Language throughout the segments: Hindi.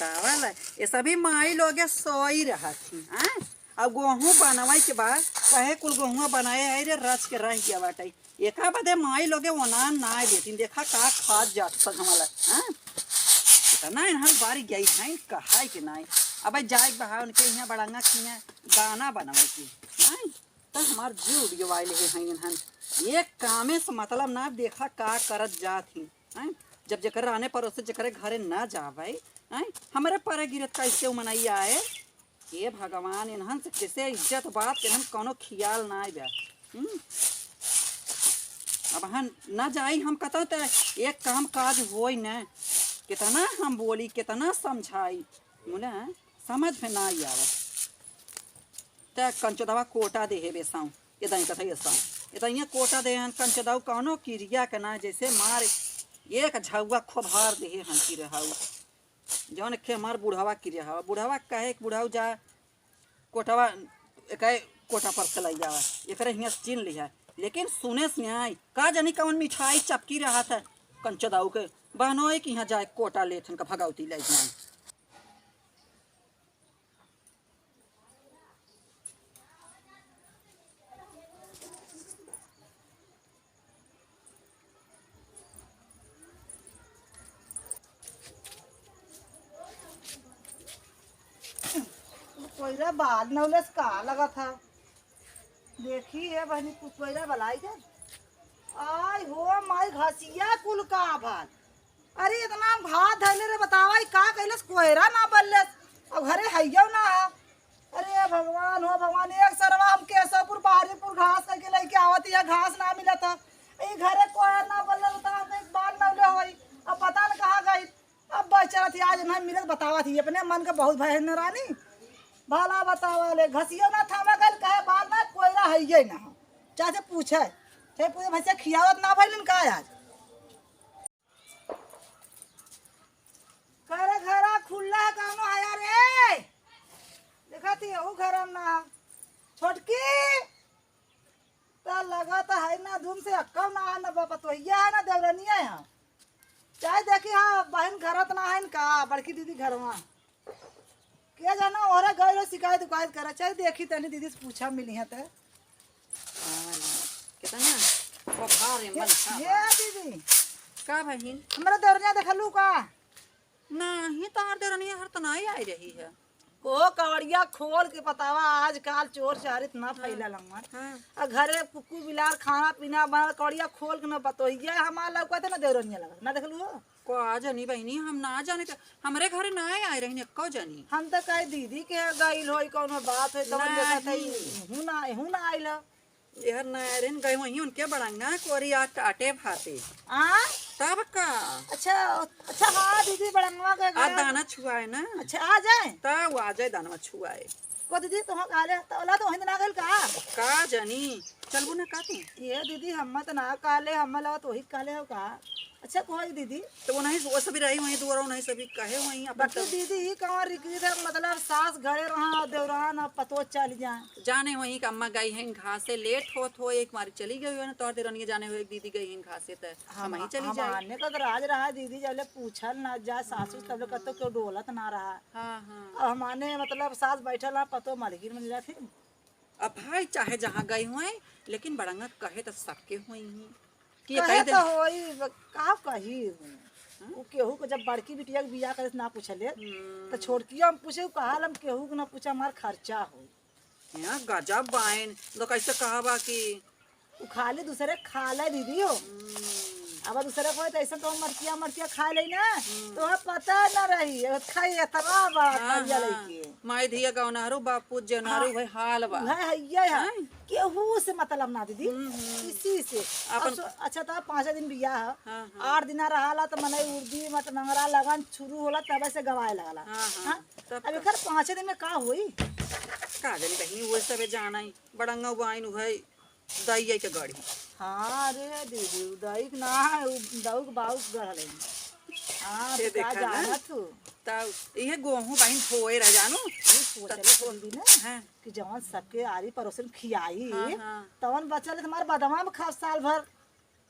बतावल ये सभी माई लोगे सोई रहा थी अब गेहूँ बनवाई के बाद कहे कुल गेहूँ बनाए है रे रच के रह गया बाटे एका बदे माई लोगे वना ना देती देखा का खाद जात सब हमारा इतना इन्हन बारी गई है कहा कि नहीं अब जाए बहा उनके यहाँ बड़ंगा खिया गाना बनवाई की तो हमार जीव उड़ वाले हैं इन्हन ये कामे से मतलब ना देखा का करत जात ही जब जकर आने पर उससे जकर घरे ना जा भाई हमारे पर गिरत कैसे मनाई आए ये भगवान इन्हन से कैसे इज्जत बात इन्हन कोनो ख्याल ना बा अब हम न जाई हम कहते तो एक काम काज हो न कितना हम बोली कितना समझाई मुने समझ में ना आवे ते कंचदवा कोटा दे हे बेसाऊ ये दई कथा ये साऊ ये दई कोटा दे हन कंचदवा कोनो क्रिया के ना जैसे मार एक झौवा खोभार दे हन की रहाऊ जौन के मार बुढ़ावा क्रिया हवा बुढ़ावा कहे बुढ़ाऊ जा कोटावा कहे कोटा पर चलाई जावा एकरे हियां चिन लिया लेकिन सुने से आई का जानी कौन मिठाई चपकी रहा था कंचदाऊ के बहनों कि यहाँ जाए कोटा लेथन का भगवती ले जाए कोयरा बाल नवलेस का लगा था देखी है बहनी कोयरा बलाई जा आई हो माई घसिया कुल का भात अरे इतना भात धैले रे बतावा का कैलस कोयरा ना बल्लेस अब घरे हइयो ना अरे भगवान हो भगवान एक सरवा हम केशवपुर बाहरीपुर घास करके लेके आवत या घास ना मिला था ए घरे कोयरा ना बल्ले बता एक बाल नवले होई अब पता न कहां गई अब बेचारा थी आज ना मिलत बतावा थी अपने मन का बहुत भय न रानी भाला बतावा ले घसियो ना थामा गल कहे बाल ना कोयरा हइये ना चाहे पूछे थे पूछे भैया खियावत ना भइलन का आज करे घरा खुला कानो आया रे देखती ओ घरम ना छोटकी ता लगा ता है ना धूम से अक्का ना ना बाबा तो ये है ना देवरनिया है चाहे देखी हां बहन घरत ना है का बड़की दीदी घरवा क्या जाना और गए शिकायत उकायत करा चाहे देखी तनी दीदी से पूछा मिली है तो कितना वो भारे मन ये दीदी का बहिन हमरा दरनिया देखलू का नहीं तार देरनिया हर तो नहीं आई रही है ओ कवड़िया खोल के बतावा आजकल चोर चारित ना फैला लंगन आ घरे कुकू बिलार खाना पीना बना कवड़िया खोल के ना बतोइया हमार लौका थे ना देवरनिया लगा ना देखलू को आ जानी बहनी हम ना जाने तो हमरे घरे ना आई रही को जानी हम तो कहे दीदी के गइल होई कोनो बात है तब देखत है हूं ना आइल यार ना रेन गए वही उनके बड़ंगा कोरी आटे भाते आ तब का अच्छा अच्छा हां दीदी बड़ंगवा के आ दाना छुआए ना अच्छा आ जाए तब आ जाए दाना छुआए को दीदी तो काले तो ओला तो हिंद ना गइल का जानी चलबू ना का तू ये दीदी हम तो ना काले हम लगा तो ही काले हो का अच्छा कोई दीदी तो वो नहीं वो सभी रही वहीं दूर नहीं सभी कहे वहीं अब बाकी दीदी ही कहाँ रिकरी थे मतलब सास घरे रहा देवरान अब पतो चल जाए जाने वहीं का अम्मा गई है घास से लेट हो एक मारी चली गई है ना तोर देरनिया जाने हुए एक दीदी गई है घास से तो हम वहीं चली जाए आने का तो राज रहा दीदी जब पूछल ना जा सासू तब लोग कतो क्यों डोलत ना रहा हाँ हाँ अब हमारे मतलब सास बैठल ना पतो मलगिर में जाती अब भाई चाहे जहाँ गई हुए लेकिन बड़ंगा कहे तो सबके हुई ही कहे तो होई का कही वो केहू को जब बड़की बिटिया के बियाह करे ना पूछले तो छोटकी हम पूछे कहल हम केहू को ना पूछा हमार खर्चा हो यहाँ गजब बाइन तो कैसे कहा कि खाली दूसरे खा ले दीदी हो अब दूसरे को तो ऐसा तो मरचिया मरचिया खा ले ना तो पता ना रही खाई इतना बात खालिया लेके माय धिया गवनारू बापू जनारू भाई हाल बा है ये केहू से मतलब ना दीदी इसी से अच्छा था 5 दिन बियाह है 8 दिन रहाला तो मने उर्दी मत मंगरा लगन शुरू होला तब से गवाए लगला अब एकर 5 दिन में का होई का जानी बहनी वो सब जाना ही बड़ंगा बाइन है दाइया के गाड़ी हाँ रे दीदी दाई ना दाऊ के बाऊ गढ़ले हाँ ये तो देखा ना तू तब ये गेहूं बहन होए रह जानो सोचले बोल दी ना कि जवन सबके आरी परोसन खियाई तवन बचल तुम्हारे बदमा में खा साल भर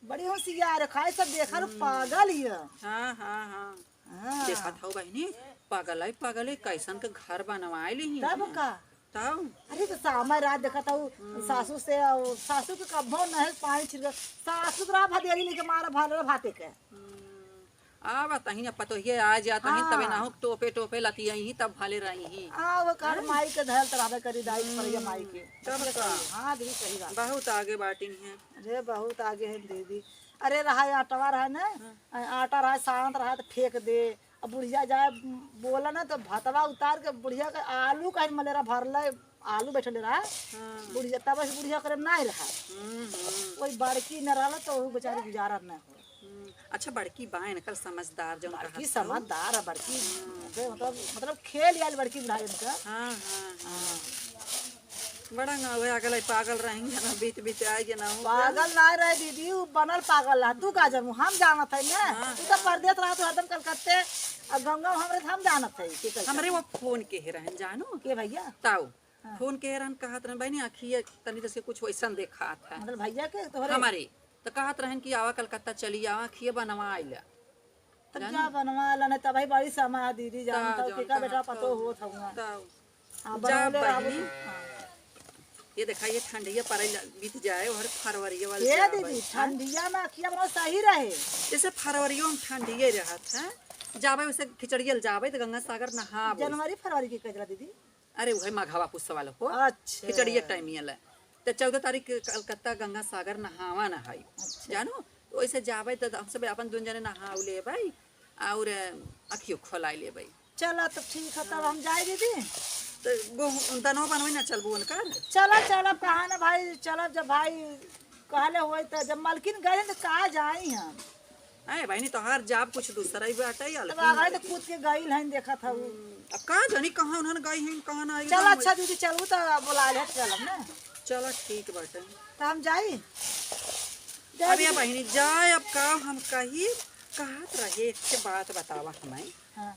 बड़ी होशियार खाए सब देखा पागल ही हाँ हाँ हाँ देखा था बहनी पागल कैसन के घर बनवाए ली तब का तब अरे तो सामा रात देखा था सासू से और सासू के कब्बो नहीं पानी छिड़क सासू तो भदेरी लेके मारा भाले भाते के आ बताही ना पतो ये आ जाता ही तबे हाँ। ना हो टोपे लती ही तब भाले रही ही वो कर माई के धैल तराबे करी दाई पर माई के तब का हाँ दीदी सही बात बहुत आगे बाटिंग है अरे बहुत आगे है दीदी अरे रहा आटवा रहा ना आटा रहा शांत रहा तो फेंक दे अब बुढ़िया जाए बोला ना तो भतवा उतार के बुढ़िया के आलू कहीं मलेरा भरल आलू बैठल रहा बुढ़िया तब से बुढ़िया करे नहीं रहा कोई बड़की न रहा तो वो बेचारी गुजारा न हो अच्छा बड़की बाएं कल समझदार जो बड़की समझदार है बड़की मतलब खेल याल बड़की बुढ़ाई उनका हाँ हाँ हाँ बड़ा ना हुआ अगल पागल रहेंगे ना बीत आएगी ना पागल ना रहे दीदी वो बनल पागल रहा तू का जब हम जानत है ना तू तो परदेश रहा तो हरदम कलकत्ते और गंगा हमरे हम जानत है के हमरे वो फोन के रहन जानो के भैया ताऊ फोन के रहन कहत रहन बहनी आखिए तनी से कुछ वैसन देखा था मतलब भैया के तोहरे हमारे तो कहत रहन कि आवा कलकत्ता चली आवा खिए बनवा आइला तब जा बनवा ला नहीं तब भाई बड़ी समय दीदी जानता हूं के बेटा पतो होत हूं ताऊ हां जा बनले बहनी ये देखा ये ठंडिया पर बीत जाए और फरवरी वाले ये दीदी ठंडिया में अखिया बना सही रहे जैसे फरवरियों में ठंडिये रहत है जाबे वैसे खिचड़ियल जाबे तो गंगा सागर नहाबे जनवरी फरवरी की कजरा दीदी अरे वही माघवा पुस्सा वाला हो अच्छा खिचड़िया टाइम ये तो 14 तारीख कलकत्ता गंगा सागर नहावा नहाई जानो तो वैसे जाबे तो हम सब अपन दोनों जने नहाव ले भाई और अखियो खोलाई ले भाई चला तो ठीक है तब हम जाए दीदी तो दनो बनवे ना चलबो उनकर चला चला कहा ना भाई चला जब भाई कहले होई तो जब मालकिन गए तो कहा जाई हम अरे भाई नहीं तो हर जाब कुछ दूसरा ही बाटा ही तब आगे तो कूद के गई है देखा था वो अब कहाँ जानी कहाँ उन्होंने गई है कहाँ ना आई चल अच्छा दीदी चलू तो बुला ले चलब ना चलो ठीक बाटे तो हम जाई अब ये बहनी जाए अब का हम कही कहत रहे एक से बात बतावा हमें हाँ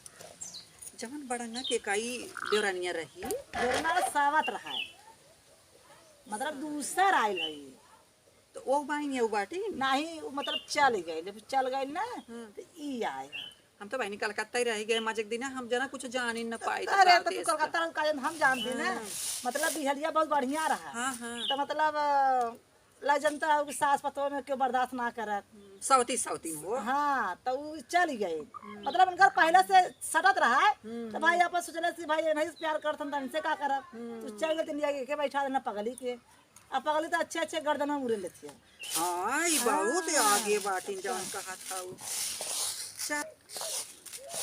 जवन बड़ंगा के कई देवरानिया रही जोरना सावत रहा है मतलब दूसर आयल है तो वो बाई वो बाटी नहीं वो मतलब चल गए जब चल गए ना तो ई आए हम तो बहनी कलकत्ता ही रह गए मजे दिन हम जना कुछ जान ही न पाए अरे तो तू कलकत्ता का हम जानते ना मतलब बिहरिया बहुत बढ़िया रहा हाँ हाँ तो मतलब जनता है सास पतो में क्यों बर्दाश्त ना करत सौती हो हाँ तो वो चल गए मतलब उनका पहले से सटत रहा है तो भाई आप सोचले कि भाई नहीं प्यार करतन तो इनसे का करब तो चल गए इंडिया के बैठा देना पगली के अब पगली तो अच्छे अच्छे गर्दन में उड़े लेती है हाँ ये बहुत आगे बाटी जान कहा था वो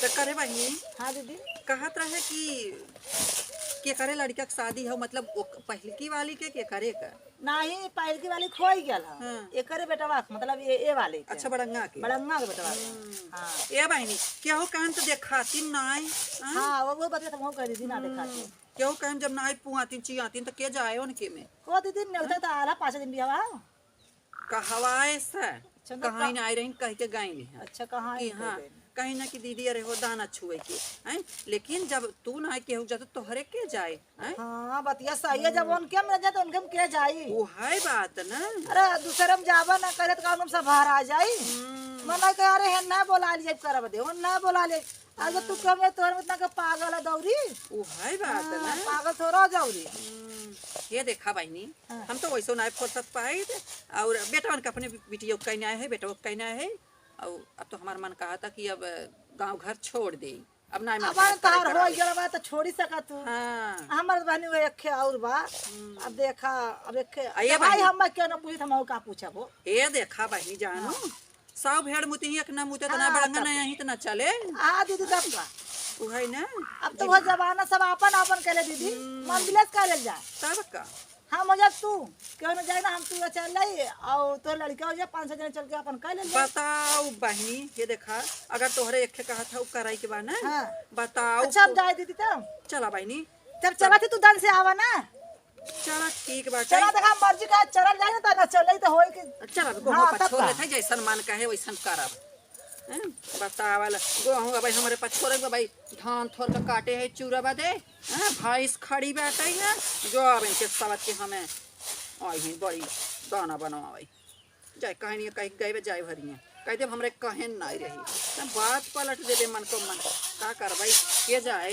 तो करे बहनी हाँ दीदी कहत रहे कि के करे लड़का के शादी हो मतलब पहलकी वाली के करे का नहीं पहलकी वाली खोई गया हाँ। एकरे बेटवा मतलब ये वाले के। अच्छा बड़ंगा के बड़ंगा के बेटवा हाँ ए बहनी केहू कहन तो देखाती नाई हाँ वो बता तो कह दीदी ना दिखाती केहू कहन जब नाई पुआती चियाती तो के जाए उनके में को दीदी नहीं तो आला 5 दिन बियाह कहवाए से कहीं ना आई रही कह के गई अच्छा कहाँ कि हाँ कहीं ना कि दीदी अरे हो दाना छुए के हैं लेकिन जब तू ना केहू जात तो हरे के जाए हैं हाँ बतिया सही है जब उनके में जाए तो उनके में के जाई वो है बात ना अरे दूसरे में जावा ना करे तो कानून से बाहर आ जाई मन कह अरे है ना बोला लिए करब दे वो ना बोला ले अगर तू कम है तोर में इतना के पागल है दौरी वो है बात ना पागल थोड़ा दौरी ये देखा बहनी हम तो वैसे ना फुर्सत पाए और बेटा के अपने बिटिया कहना है बेटा कहना है और अब तो हमारा मन कहा था कि अब गांव घर छोड़ दे अब ना अब तार हो गया बा तो छोड़ी सका तू हाँ हमर बहनी वो एक और बा अब देखा अब एक ये भाई हम क्यों ना पूछी हम का पूछबो ये देखा बहनी जानो सब भेड़ मुती एक ना मुते तो ना बड़ंगा ना यहीं तो ना चले हाँ दीदी तब का वो है ना अब तो वो जमाना सब अपन अपन करे दीदी मंदिलेस का ले जा तब का हम हो जा तू क्यों ना जाए ना हम तू चल जाई और तो लड़का हो जा 5-6 जने चल के अपन कर ले बताओ बहनी ये देखा अगर तोहरे एक कहा था कराई के बाद ना हाँ। बताओ अच्छा अब जाए दीदी तब चला बहनी जब चला थी तू दन से आवा ना चला ठीक बाटे चला देखा मर्जी का चल जाए ना तो ना चले तो होई कि चला गोहूं हाँ, पर तब छोड़ का। लेते जैसन मन कहे वैसन करब बतावल गोहूं भाई हमारे पास छोड़े भाई धान थोड़ के काटे है चूरा बदे भैंस खड़ी बैठे है जो अब इनके सबत के हमें आई बड़ी दाना बनवाई जाए कहीं नहीं कहीं गए जाए भरी कह देब हमरे कहन नहीं रही तब बात पलट देबे मन को मन का करबै के जाए